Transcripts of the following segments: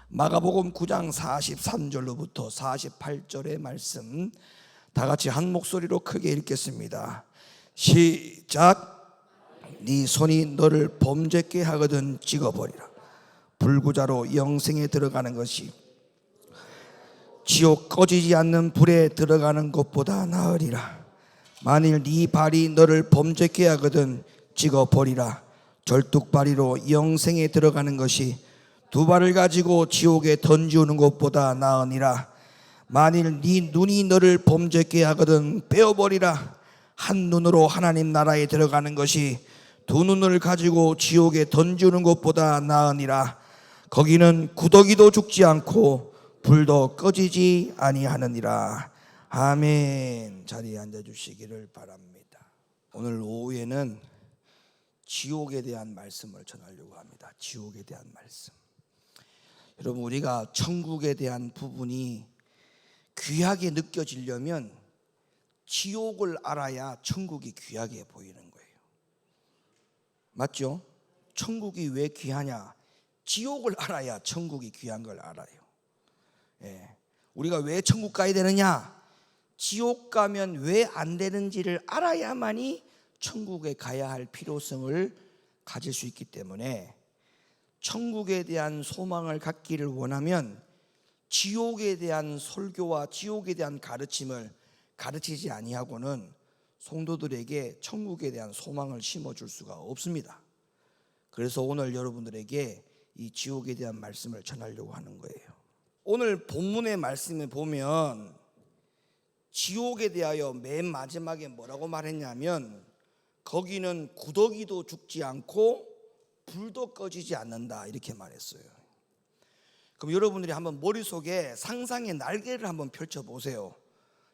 마가복음 9장 43절로부터 48절의 말씀 다 같이 한 목소리로 크게 읽겠습니다. 시작. 네 손이 너를 범죄케 하거든 찍어버리라. 불구자로 영생에 들어가는 것이 지옥 꺼지지 않는 불에 들어가는 것보다 나으리라. 만일 네 발이 너를 범죄케 하거든 찍어버리라. 절뚝발이로 영생에 들어가는 것이 두 발을 가지고 지옥에 던지우는 것보다 나으니라. 만일 네 눈이 너를 범죄케 하거든 빼어버리라. 한 눈으로 하나님 나라에 들어가는 것이 두 눈을 가지고 지옥에 던지우는 것보다 나으니라. 거기는 구더기도 죽지 않고 불도 꺼지지 아니하느니라. 아멘. 자리에 앉아주시기를 바랍니다. 오늘 오후에는 지옥에 대한 말씀을 전하려고 합니다. 지옥에 대한 말씀. 여러분, 우리가 천국에 대한 부분이 귀하게 느껴지려면 지옥을 알아야 천국이 귀하게 보이는 거예요. 맞죠? 천국이 왜 귀하냐? 지옥을 알아야 천국이 귀한 걸 알아요. 우리가 왜 천국 가야 되느냐? 지옥 가면 왜 안 되는지를 알아야만이 천국에 가야 할 필요성을 가질 수 있기 때문에 천국에 대한 소망을 갖기를 원하면 지옥에 대한 설교와 지옥에 대한 가르침을 가르치지 아니하고는 성도들에게 천국에 대한 소망을 심어줄 수가 없습니다. 그래서 오늘 여러분들에게 이 지옥에 대한 말씀을 전하려고 하는 거예요. 오늘 본문의 말씀에 보면 지옥에 대하여 맨 마지막에 뭐라고 말했냐면 거기는 구더기도 죽지 않고 불도 꺼지지 않는다 이렇게 말했어요. 그럼 여러분들이 한번 머릿속에 상상의 날개를 한번 펼쳐보세요.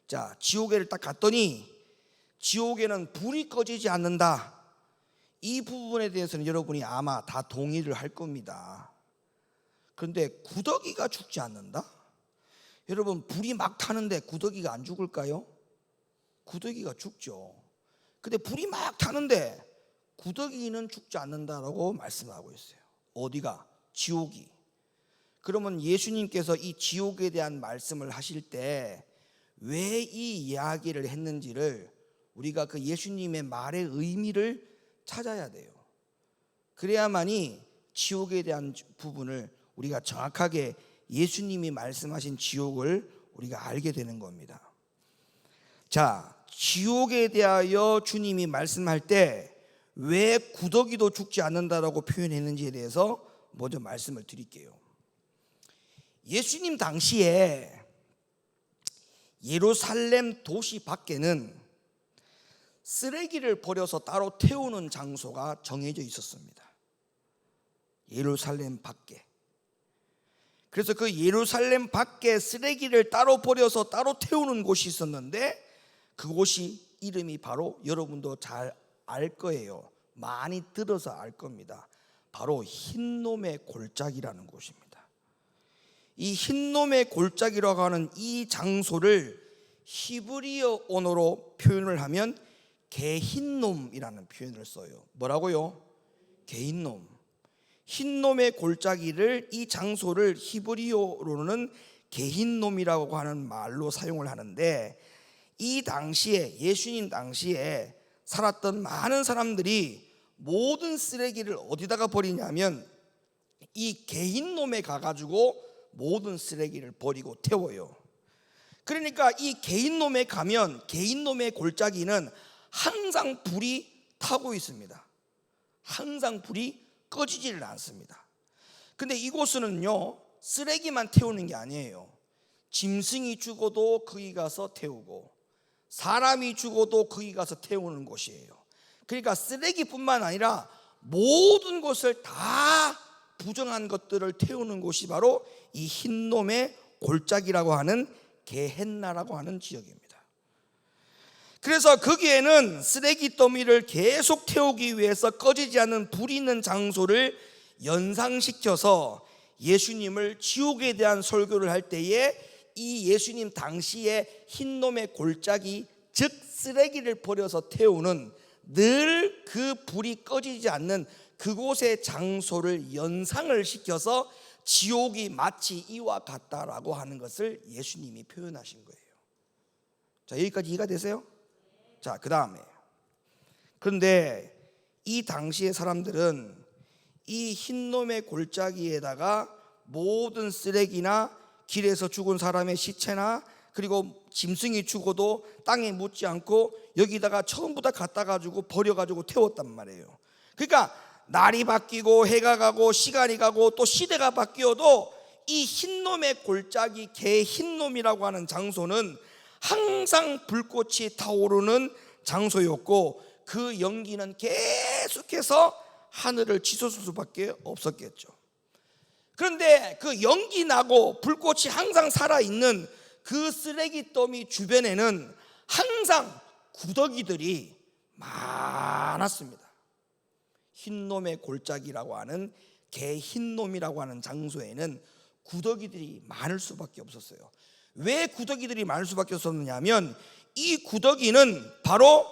자, 지옥에를 딱 갔더니 지옥에는 불이 꺼지지 않는다. 이 부분에 대해서는 여러분이 아마 다 동의를 할 겁니다. 그런데 구더기가 죽지 않는다? 여러분, 불이 막 타는데 구더기가 안 죽을까요? 구더기가 죽죠. 근데 불이 막 타는데 구더기는 죽지 않는다라고 말씀하고 있어요. 어디가? 지옥이. 그러면 예수님께서 이 지옥에 대한 말씀을 하실 때 왜 이 이야기를 했는지를 우리가 그 예수님의 말의 의미를 찾아야 돼요. 그래야만이 지옥에 대한 부분을 우리가 정확하게 예수님이 말씀하신 지옥을 우리가 알게 되는 겁니다. 자, 지옥에 대하여 주님이 말씀할 때 왜 구더기도 죽지 않는다라고 표현했는지에 대해서 먼저 말씀을 드릴게요. 예수님 당시에 예루살렘 도시 밖에는 쓰레기를 버려서 따로 태우는 장소가 정해져 있었습니다. 예루살렘 밖에. 그래서 그 예루살렘 밖에 쓰레기를 따로 버려서 따로 태우는 곳이 있었는데 그곳이 이름이 바로 여러분도 잘 알 거예요. 많이 들어서 알 겁니다. 바로 흰놈의 골짜기라는 곳입니다. 이 흰놈의 골짜기라고 하는 이 장소를 히브리어 언어로 표현을 하면 게힌놈이라는 표현을 써요. 뭐라고요? 게힌놈. 흰놈의 골짜기를, 이 장소를 히브리어로는 게힌놈이라고 하는 말로 사용을 하는데, 이 당시에, 예수님 당시에 살았던 많은 사람들이 모든 쓰레기를 어디다가 버리냐면 이 게힌놈에 가가지고 모든 쓰레기를 버리고 태워요. 그러니까 이 게힌놈에 가면 게힌놈의 골짜기는 항상 불이 타고 있습니다. 항상 불이 꺼지지를 않습니다. 근데 이곳은요, 쓰레기만 태우는 게 아니에요. 짐승이 죽어도 거기 가서 태우고 사람이 죽어도 거기 가서 태우는 곳이에요. 그러니까 쓰레기뿐만 아니라 모든 것을 다 부정한 것들을 태우는 곳이 바로 이 흰놈의 골짜기라고 하는 게헨나라고 하는 지역입니다. 그래서 거기에는 쓰레기 더미를 계속 태우기 위해서 꺼지지 않는 불이 있는 장소를 연상시켜서 예수님을 지옥에 대한 설교를 할 때에 이 예수님 당시에 흰놈의 골짜기, 즉 쓰레기를 버려서 태우는 늘 그 불이 꺼지지 않는 그곳의 장소를 연상을 시켜서 지옥이 마치 이와 같다라고 하는 것을 예수님이 표현하신 거예요. 자, 여기까지 이해가 되세요? 자, 그 다음에, 그런데 이 당시의 사람들은 이 흰놈의 골짜기에다가 모든 쓰레기나 길에서 죽은 사람의 시체나 그리고 짐승이 죽어도 땅에 묻지 않고 여기다가 전부 다 갖다 가지고 버려가지고 태웠단 말이에요. 그러니까 날이 바뀌고 해가 가고 시간이 가고 또 시대가 바뀌어도 이 흰놈의 골짜기, 개 흰놈이라고 하는 장소는 항상 불꽃이 타오르는 장소였고, 그 연기는 계속해서 하늘을 치솟을 수밖에 없었겠죠. 그런데 그 연기 나고 불꽃이 항상 살아있는 그 쓰레기 더미 주변에는 항상 구더기들이 많았습니다. 흰놈의 골짜기라고 하는 개 흰놈이라고 하는 장소에는 구더기들이 많을 수밖에 없었어요. 왜 구더기들이 많을 수밖에 없었느냐면 이 구더기는 바로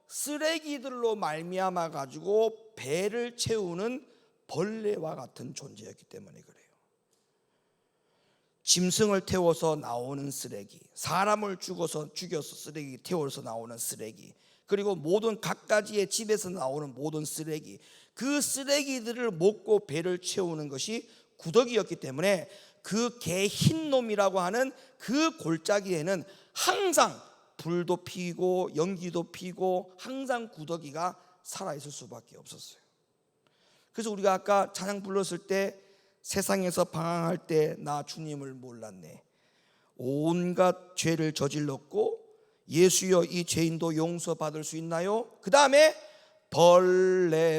쓰레기들로 말미암아 가지고 배를 채우는 벌레와 같은 존재였기 때문에 그래요. 짐승을 태워서 나오는 쓰레기, 사람을 죽여서 쓰레기 태워서 나오는 쓰레기, 그리고 모든 갖가지의 집에서 나오는 모든 쓰레기, 그 쓰레기들을 먹고 배를 채우는 것이 구더기였기 때문에 그 개 흰놈이라고 하는 그 골짜기에는 항상 불도 피고 연기도 피고 항상 구더기가 살아있을 수밖에 없었어요. 그래서 우리가 아까 찬양 불렀을 때 세상에서 방황할 때 나 주님을 몰랐네, 온갖 죄를 저질렀고 예수여 이 죄인도 용서받을 수 있나요? 그 다음에 벌레만도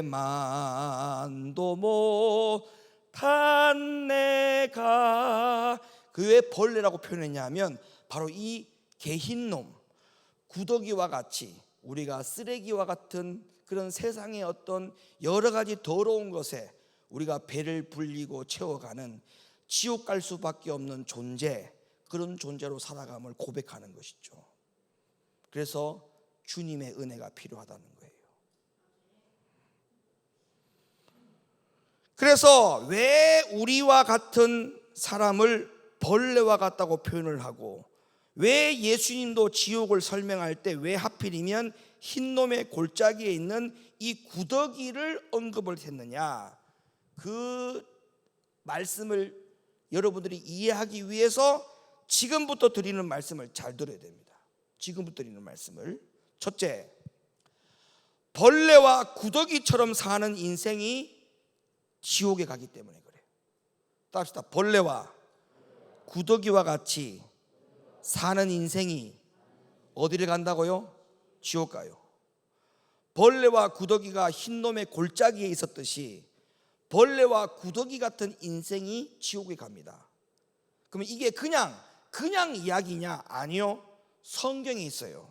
못한 내가, 그 왜 벌레라고 표현했냐면 바로 이 개흰놈, 구더기와 같이 우리가 쓰레기와 같은 그런 세상의 어떤 여러 가지 더러운 것에 우리가 배를 불리고 채워가는 지옥 갈 수밖에 없는 존재, 그런 존재로 살아감을 고백하는 것이죠. 그래서 주님의 은혜가 필요하다는 거예요. 그래서 왜 우리와 같은 사람을 벌레와 같다고 표현을 하고, 왜 예수님도 지옥을 설명할 때 왜 하필이면 흰놈의 골짜기에 있는 이 구더기를 언급을 했느냐, 그 말씀을 여러분들이 이해하기 위해서 지금부터 드리는 말씀을 잘 들어야 됩니다. 지금부터 드리는 말씀을, 첫째, 벌레와 구더기처럼 사는 인생이 지옥에 가기 때문에 그래요. 따라합시다. 벌레와 구더기와 같이 사는 인생이 어디를 간다고요? 지옥 가요. 벌레와 구더기가 흰놈의 골짜기에 있었듯이 벌레와 구더기 같은 인생이 지옥에 갑니다. 그러면 이게 그냥 이야기냐? 아니요, 성경에 있어요.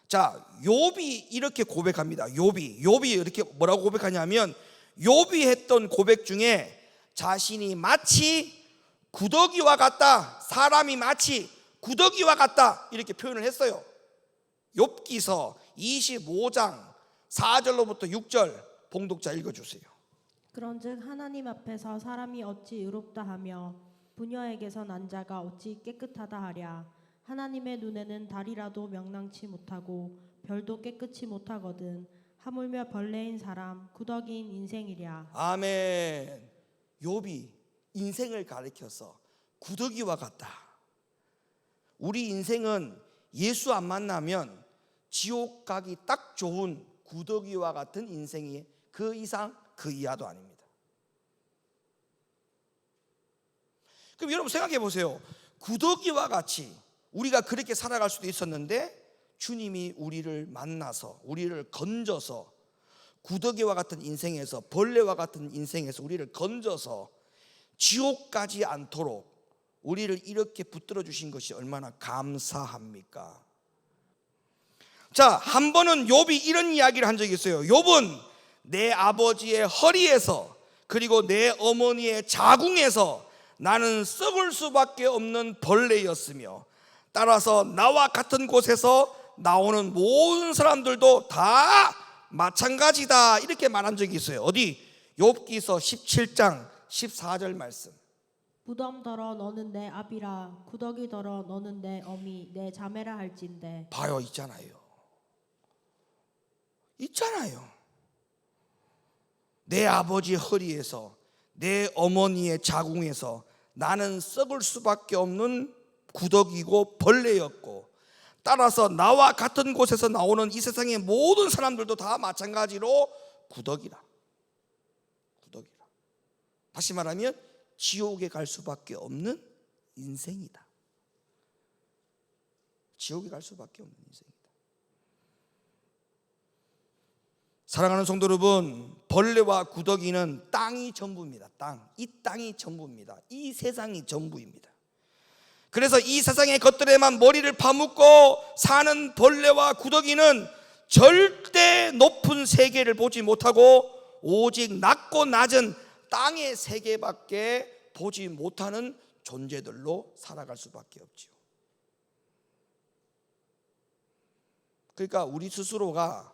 자, 욥이 이렇게 고백합니다. 욥이 이렇게 뭐라고 고백하냐면, 욥이 했던 고백 중에 자신이 마치 구더기와 같다, 사람이 마치 구더기와 같다, 이렇게 표현을 했어요. 욥기서 25장 4절로부터 6절 봉독자 읽어주세요. 그런즉 하나님 앞에서 사람이 어찌 의롭다 하며 부녀에게서 난 자가 어찌 깨끗하다 하랴. 하나님의 눈에는 달이라도 명랑치 못하고 별도 깨끗이 못하거든. 하물며 벌레인 사람, 구더기인 인생이랴. 아멘. 욥이 인생을 가리켜서 구더기와 같다. 우리 인생은 예수 안 만나면 지옥 가기 딱 좋은 구더기와 같은 인생이 그 이상 그 이하도 아닙니다. 그럼 여러분 생각해 보세요. 구더기와 같이 우리가 그렇게 살아갈 수도 있었는데 주님이 우리를 만나서 우리를 건져서 구더기와 같은 인생에서, 벌레와 같은 인생에서 우리를 건져서 지옥 가지 않도록 우리를 이렇게 붙들어 주신 것이 얼마나 감사합니까? 자, 한 번은 욥이 이런 이야기를 한 적이 있어요. 욥은 내 아버지의 허리에서 그리고 내 어머니의 자궁에서 나는 썩을 수밖에 없는 벌레였으며, 따라서 나와 같은 곳에서 나오는 모든 사람들도 다 마찬가지다, 이렇게 말한 적이 있어요. 어디? 욥기서 17장 14절 말씀. 무덤더러 너는 내 아비라 구더기더러 너는 내 어미 내 자매라 할진대. 봐요, 있잖아요. 내 아버지 허리에서, 내 어머니의 자궁에서 나는 썩을 수밖에 없는 구더기고 벌레였고, 따라서 나와 같은 곳에서 나오는 이 세상의 모든 사람들도 다 마찬가지로 구더기라. 다시 말하면 지옥에 갈 수밖에 없는 인생이다. 지옥에 갈 수밖에 없는 인생이다. 사랑하는 성도 여러분, 벌레와 구더기는 땅이 전부입니다. 이 땅이 전부입니다. 이 세상이 전부입니다. 그래서 이 세상의 것들에만 머리를 파묻고 사는 벌레와 구더기는 절대 높은 세계를 보지 못하고 오직 낮고 낮은 땅의 세계밖에 보지 못하는 존재들로 살아갈 수밖에 없지요. 그러니까 우리 스스로가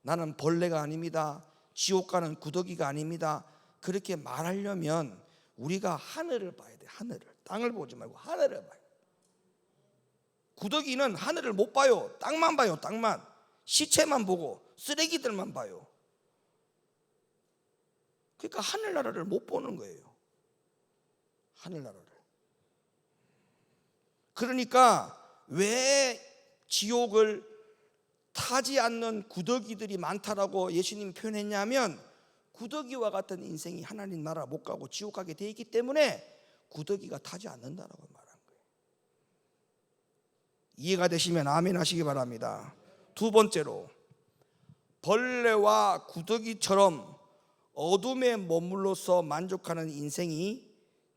나는 벌레가 아닙니다, 지옥 가는 구더기가 아닙니다, 그렇게 말하려면 우리가 하늘을 봐야 돼. 하늘을, 땅을 보지 말고 하늘을 봐요. 구더기는 하늘을 못 봐요. 땅만 봐요. 땅만. 시체만 보고 쓰레기들만 봐요. 그러니까 하늘나라를 못 보는 거예요. 하늘나라를. 그러니까 왜 지옥을 타지 않는 구더기들이 많다라고 예수님이 표현했냐면, 구더기와 같은 인생이 하나님 나라 못 가고 지옥 가게 돼 있기 때문에 구더기가 타지 않는다라고 말한 거예요. 이해가 되시면 아멘 하시기 바랍니다. 두 번째로, 벌레와 구더기처럼 어둠에 머물러서 만족하는 인생이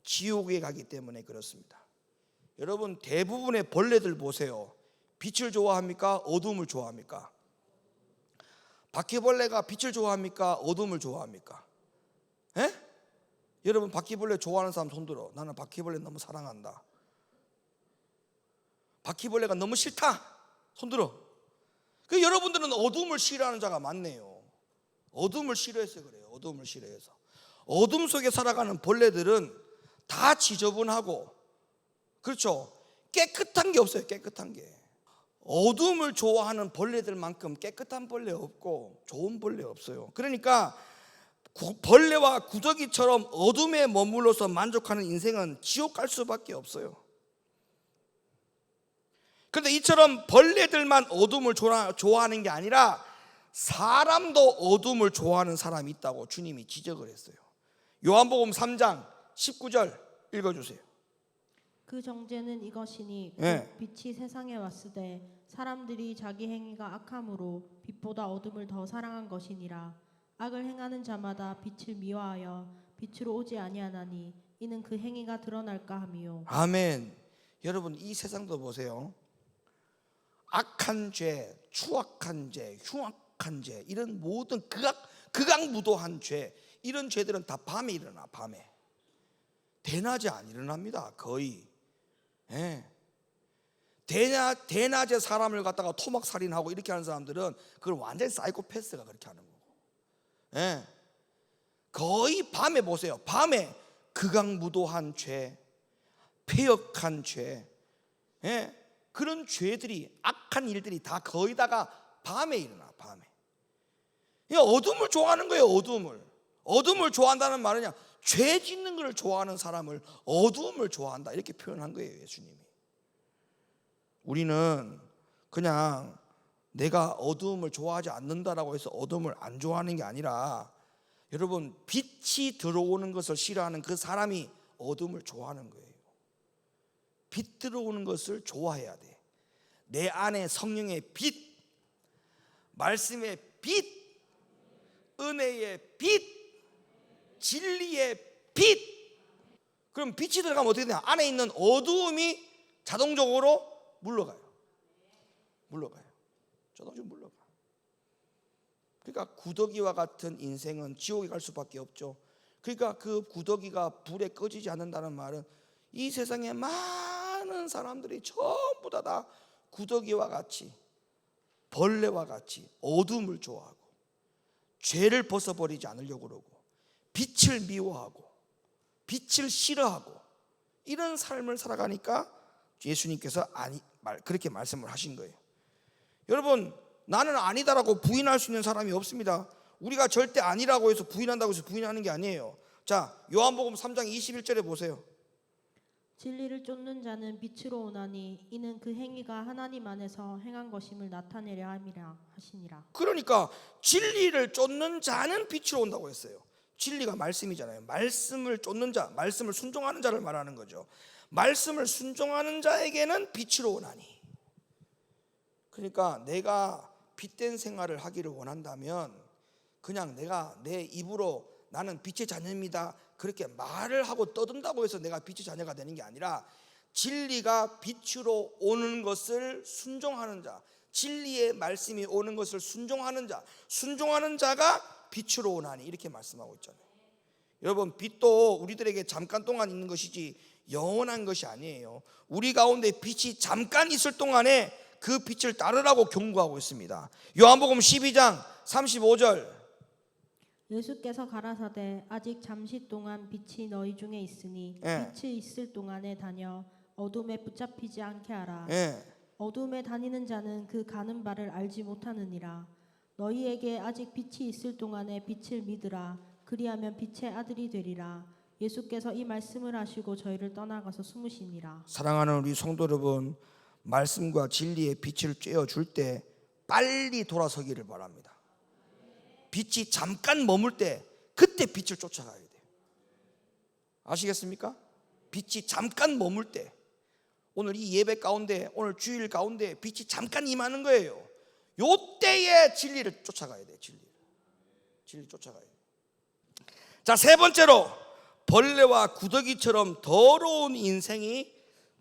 지옥에 가기 때문에 그렇습니다. 여러분, 대부분의 벌레들 보세요. 빛을 좋아합니까? 어둠을 좋아합니까? 바퀴벌레가 빛을 좋아합니까? 어둠을 좋아합니까? 에? 여러분, 바퀴벌레 좋아하는 사람 손들어. 나는 바퀴벌레 너무 사랑한다. 바퀴벌레가 너무 싫다. 손들어. 그 여러분들은 어둠을 싫어하는 자가 많네요. 어둠을 싫어해서 그래요. 어둠을 싫어해서. 어둠 속에 살아가는 벌레들은 다 지저분하고, 그렇죠, 깨끗한 게 없어요. 깨끗한 게. 어둠을 좋아하는 벌레들만큼 깨끗한 벌레 없고 좋은 벌레 없어요. 그러니까 벌레와 구더기처럼 어둠에 머물러서 만족하는 인생은 지옥 갈 수밖에 없어요. 그런데 이처럼 벌레들만 어둠을 좋아하는 게 아니라 사람도 어둠을 좋아하는 사람이 있다고 주님이 지적을 했어요. 요한복음 3장 19절 읽어주세요. 그 정죄는 이것이니 예. 빛이 세상에 왔으되 사람들이 자기 행위가 악함으로 빛보다 어둠을 더 사랑한 것이니라. 악을 행하는 자마다 빛을 미워하여 빛으로 오지 아니하나니 이는 그 행위가 드러날까 함이요. 아멘. 여러분, 이 세상도 보세요. 악한 죄, 추악한 죄, 흉악한 죄, 이런 모든 극악무도한 죄, 이런 죄들은 다 밤에 일어나. 밤에. 대낮에 안 일어납니다. 거의. 예. 대낮에 사람을 갖다가 토막살인하고 이렇게 하는 사람들은 그걸 완전히 사이코패스가 그렇게 하는 거고. 예. 거의 밤에 보세요. 밤에 극악무도한 죄, 폐역한 죄, 예. 그런 죄들이, 악한 일들이 다 거의 다가 밤에 일어나. 밤에. 어둠을 좋아하는 거예요. 어둠을 좋아한다는 말은 죄 짓는 걸 좋아하는 사람을 어둠을 좋아한다, 이렇게 표현한 거예요, 예수님이. 우리는 그냥 내가 어둠을 좋아하지 않는다라고 해서 어둠을 안 좋아하는 게 아니라, 여러분, 빛이 들어오는 것을 싫어하는 그 사람이 어둠을 좋아하는 거예요. 빛 들어오는 것을 좋아해야 돼. 내 안에 성령의 빛, 말씀의 빛, 은혜의 빛, 진리의 빛. 그럼 빛이 들어가면 어떻게 되냐? 안에 있는 어두움이 자동적으로 물러가요. 자동적으로 물러가. 그러니까 구더기와 같은 인생은 지옥에 갈 수밖에 없죠. 그러니까 그 구더기가 불에 꺼지지 않는다는 말은 이 세상에 많은 사람들이 전부 다 구더기와 같이, 벌레와 같이 어둠을 좋아하고 죄를 벗어버리지 않으려고 그러고 빛을 미워하고 빛을 싫어하고 이런 삶을 살아가니까 예수님께서 그렇게 말씀을 하신 거예요. 여러분, 나는 아니다라고 부인할 수 있는 사람이 없습니다. 우리가 절대 아니라고 해서 부인한다고 해서 부인하는 게 아니에요. 자, 요한복음 3장 21절에 보세요. 진리를 쫓는 자는 빛으로 오나니 이는 그 행위가 하나님 안에서 행한 것임을 나타내려 함이라 하시니라. 그러니까 진리를 쫓는 자는 빛으로 온다고 했어요. 진리가 말씀이잖아요. 말씀을 쫓는 자, 말씀을 순종하는 자를 말하는 거죠. 말씀을 순종하는 자에게는 빛으로 오나니. 그러니까 내가 빛된 생활을 하기를 원한다면 그냥 내가 내 입으로 나는 빛의 자녀입니다 그렇게 말을 하고 떠든다고 해서 내가 빛의 자녀가 되는 게 아니라 진리가 빛으로 오는 것을 순종하는 자, 진리의 말씀이 오는 것을 순종하는 자, 순종하는 자가 빛으로 오나니 이렇게 말씀하고 있잖아요. 여러분, 빛도 우리들에게 잠깐 동안 있는 것이지 영원한 것이 아니에요. 우리 가운데 빛이 잠깐 있을 동안에 그 빛을 따르라고 경고하고 있습니다. 요한복음 12장 35절 예수께서 가라사대 아직 잠시 동안 빛이 너희 중에 있으니 예. 빛이 있을 동안에 다녀 어둠에 붙잡히지 않게 하라. 예. 어둠에 다니는 자는 그 가는 바를 알지 못하느니라. 너희에게 아직 빛이 있을 동안에 빛을 믿으라. 그리하면 빛의 아들이 되리라. 예수께서 이 말씀을 하시고 저희를 떠나가서 숨으시니라. 사랑하는 우리 성도 여러분, 말씀과 진리의 빛을 쬐어줄 때 빨리 돌아서기를 바랍니다. 빛이 잠깐 머물 때 그때 빛을 쫓아가야 돼요. 아시겠습니까? 빛이 잠깐 머물 때, 오늘 이 예배 가운데, 오늘 주일 가운데 빛이 잠깐 임하는 거예요. 요때에 진리를 쫓아가야 돼요. 진리를 쫓아가야 돼요. 자, 세 번째로 벌레와 구더기처럼 더러운 인생이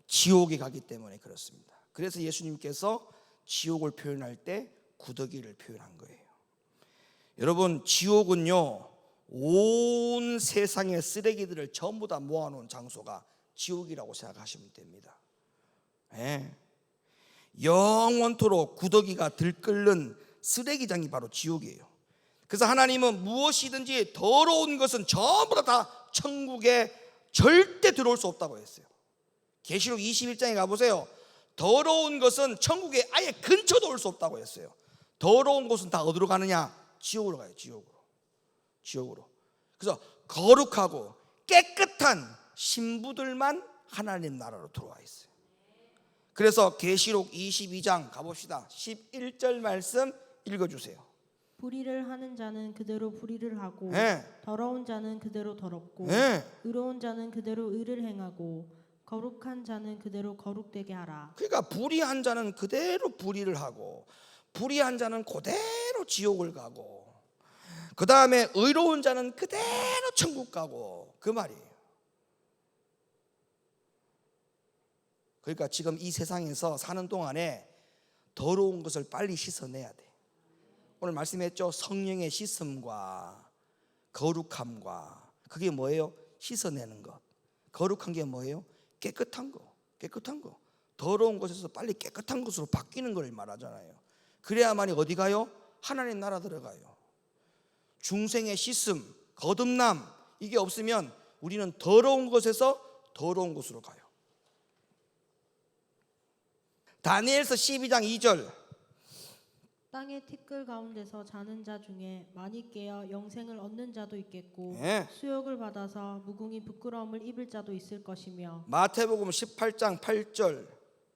지옥에 가기 때문에 그렇습니다. 그래서 예수님께서 지옥을 표현할 때 구더기를 표현한 거예요. 여러분, 지옥은요 온 세상의 쓰레기들을 전부 다 모아놓은 장소가 지옥이라고 생각하시면 됩니다. 예. 영원토록 구더기가 들끓는 쓰레기장이 바로 지옥이에요. 그래서 하나님은 무엇이든지 더러운 것은 전부 다 천국에 절대 들어올 수 없다고 했어요. 계시록 21장에 가보세요. 더러운 것은 천국에 아예 근처도 올 수 없다고 했어요. 더러운 곳은 다 어디로 가느냐? 지옥으로 가요. 지옥으로. 그래서 거룩하고 깨끗한 신부들만 하나님 나라로 들어와 있어요. 그래서 계시록 22장 가봅시다. 11절 말씀 읽어주세요. 불의를 하는 자는 그대로 불의를 하고 네. 더러운 자는 그대로 더럽고 네. 의로운 자는 그대로 의를 행하고 거룩한 자는 그대로 거룩되게 하라. 그러니까 불의한 자는 그대로 불의를 하고 불의한 자는 그대로 지옥을 가고 그 다음에 의로운 자는 그대로 천국 가고, 그 말이에요. 그러니까 지금 이 세상에서 사는 동안에 더러운 것을 빨리 씻어내야 돼. 오늘 말씀했죠. 성령의 씻음과 거룩함과, 그게 뭐예요? 씻어내는 것. 거룩한 게 뭐예요? 깨끗한 거. 더러운 것에서 빨리 깨끗한 것으로 바뀌는 걸 말하잖아요. 그래야만이 어디 가요? 하나님 나라 들어가요. 중생의 씻음, 거듭남, 이게 없으면 우리는 더러운 것에서 더러운 곳으로 가요. 다니엘서 12장 2절. 땅의 티끌 가운데서 자는 자 중에 많이 깨어 영생을 얻는 자도 있겠고 네. 수욕을 받아서 무궁히 부끄러움을 입을 자도 있을 것이며 마태복음 18장 8절.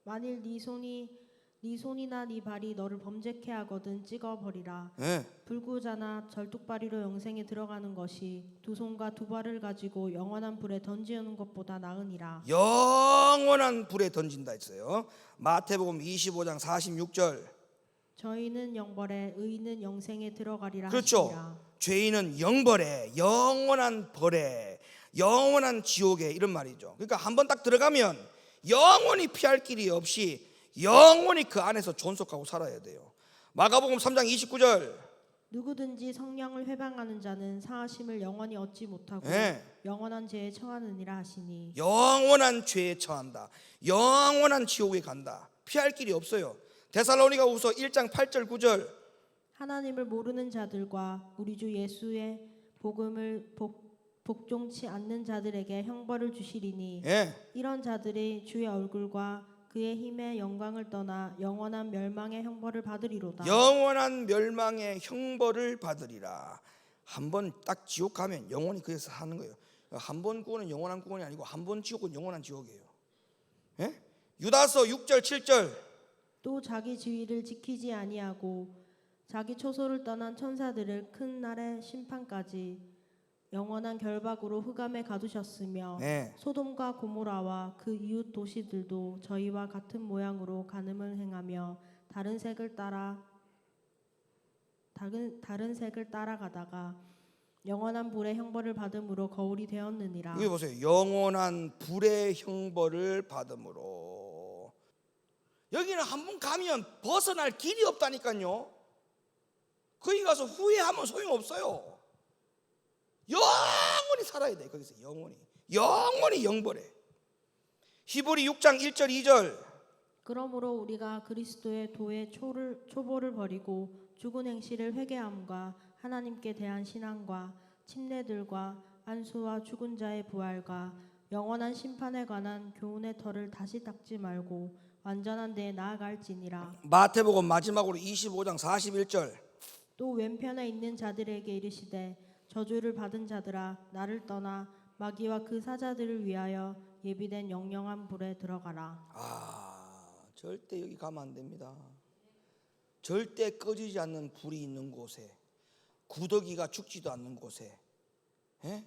만일 네 손이나 네 발이 너를 범죄케 하거든 찍어버리라. 네. 불구자나 절뚝발이로 영생에 들어가는 것이 두 손과 두 발을 가지고 영원한 불에 던지는 것보다 나으니라. 영원한 불에 던진다 했어요. 마태복음 25장 46절. 저희는 영벌에 의인은 영생에 들어가리라 그렇죠. 하시니라. 죄인은 영벌에, 영원한 벌에, 영원한 지옥에, 이런 말이죠. 그러니까 한번 딱 들어가면 영원히 피할 길이 없이 영원히 그 안에서 존속하고 살아야 돼요. 마가복음 3장 29절. 누구든지 성령을 회방하는 자는 사하심을 영원히 얻지 못하고 네. 영원한 죄에 처하느니라 하시니. 영원한 죄에 처한다. 영원한 지옥에 간다. 피할 길이 없어요. 데살로니가후서 1장 8절 9절. 하나님을 모르는 자들과 우리 주 예수의 복종치 않는 자들에게 형벌을 주시리니 예. 이런 자들이 주의 얼굴과 그의 힘의 영광을 떠나 영원한 멸망의 형벌을 받으리로다. 영원한 멸망의 형벌을 받으리라. 한 번 딱 지옥 가면 영원히 그에서 사는 거예요. 한 번 구원은 영원한 구원이 아니고 한 번 지옥은 영원한 지옥이에요. 예? 유다서 6절 7절. 또 자기 지위를 지키지 아니하고 자기 초소를 떠난 천사들을 큰 날의 심판까지 영원한 결박으로 흑암에 가두셨으며 네. 소돔과 고모라와 그 이웃 도시들도 저희와 같은 모양으로 간음을 행하며 다른 색을 따라가다가 영원한 불의 형벌을 받음으로 거울이 되었느니라. 여기 보세요. 영원한 불의 형벌을 받음으로. 여기는 한 번 가면 벗어날 길이 없다니까요. 거기 가서 후회하면 소용없어요. 영원히 살아야 돼. 거기서 영원히 영벌해. 히브리 6장 1절 2절. 그러므로 우리가 그리스도의 도의 초보를 버리고 죽은 행실을 회개함과 하나님께 대한 신앙과 침례들과 안수와 죽은 자의 부활과 영원한 심판에 관한 교훈의 털을 다시 닦지 말고 완전한 데에 나아갈지니라. 마태복음 마지막으로 25장 41절. 또 왼편에 있는 자들에게 이르시되 저주를 받은 자들아 나를 떠나 마귀와 그 사자들을 위하여 예비된 영영한 불에 들어가라. 절대 여기 가면 안 됩니다. 절대 꺼지지 않는 불이 있는 곳에, 구더기가 죽지도 않는 곳에. 예?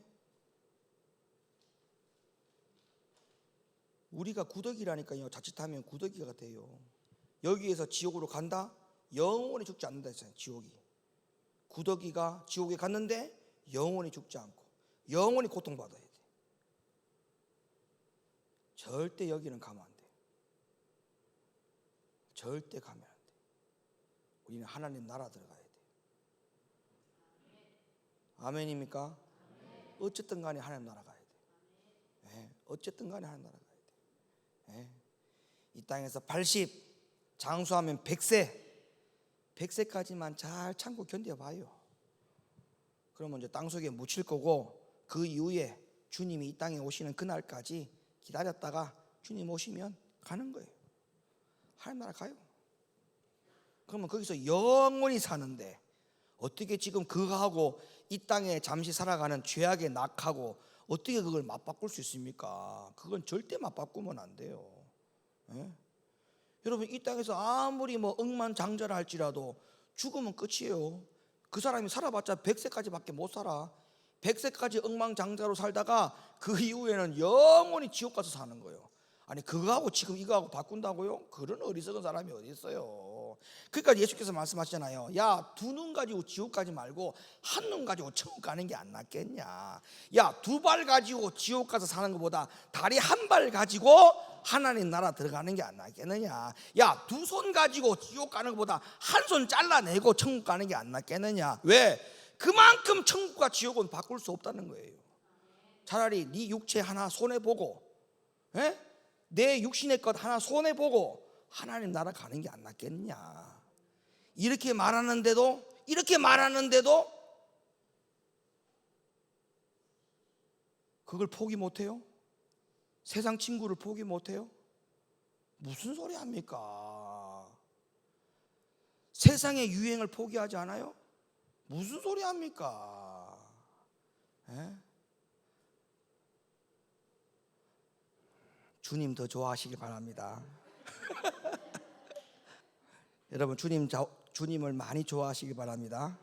우리가 구더기라니까요. 자칫하면 구더기가 돼요. 여기에서 지옥으로 간다? 영원히 죽지 않는다 했어요. 지옥이. 구더기가 지옥에 갔는데 영원히 죽지 않고 영원히 고통받아야 돼. 절대 여기는 가면 안 돼. 절대 가면 안 돼. 우리는 하나님 나라 들어가야 돼. 아멘입니까? 어쨌든 간에 하나님 나라 가야 돼. 네, 어쨌든 간에 하나님 나라 가야 돼. 네. 이 땅에서 80, 장수하면 100세까지만 잘 참고 견뎌봐요. 그러면 이제 땅속에 묻힐 거고, 그 이후에 주님이 이 땅에 오시는 그날까지 기다렸다가 주님 오시면 가는 거예요. 하나님 나라 가요. 그러면 거기서 영원히 사는데 어떻게 지금 그거하고 이 땅에 잠시 살아가는 죄악의 낙하고 어떻게 그걸 맞바꿀 수 있습니까? 그건 절대 맞바꾸면 안 돼요. 예? 여러분, 이 땅에서 아무리 뭐 억만장자라 할지라도 죽으면 끝이에요. 그 사람이 살아봤자 100세까지밖에 못 살아. 100세까지 억만장자로 살다가 그 이후에는 영원히 지옥 가서 사는 거예요. 아니, 그거하고 지금 이거하고 바꾼다고요? 그런 어리석은 사람이 어디 있어요. 그러니까 예수께서 말씀하시잖아요. 야, 두 눈 가지고 지옥 가지 말고 한 눈 가지고 천국 가는 게 안 낫겠냐. 야, 두 발 가지고 지옥 가서 사는 것보다 다리 한 발 가지고 하나님 나라 들어가는 게 안 낫겠느냐. 야, 두 손 가지고 지옥 가는 것보다 한 손 잘라내고 천국 가는 게 안 낫겠느냐. 왜? 그만큼 천국과 지옥은 바꿀 수 없다는 거예요. 차라리 네 육체 하나 손해보고, 예? 내 육신의 것 하나 손해보고 하나님 나라 가는 게 안 낫겠냐. 이렇게 말하는데도 그걸 포기 못해요? 세상 친구를 포기 못해요? 무슨 소리 합니까? 세상의 유행을 포기하지 않아요? 무슨 소리 합니까? 예? 주님 더 좋아하시길 바랍니다. 여러분, 주님을 많이 좋아하시길 바랍니다.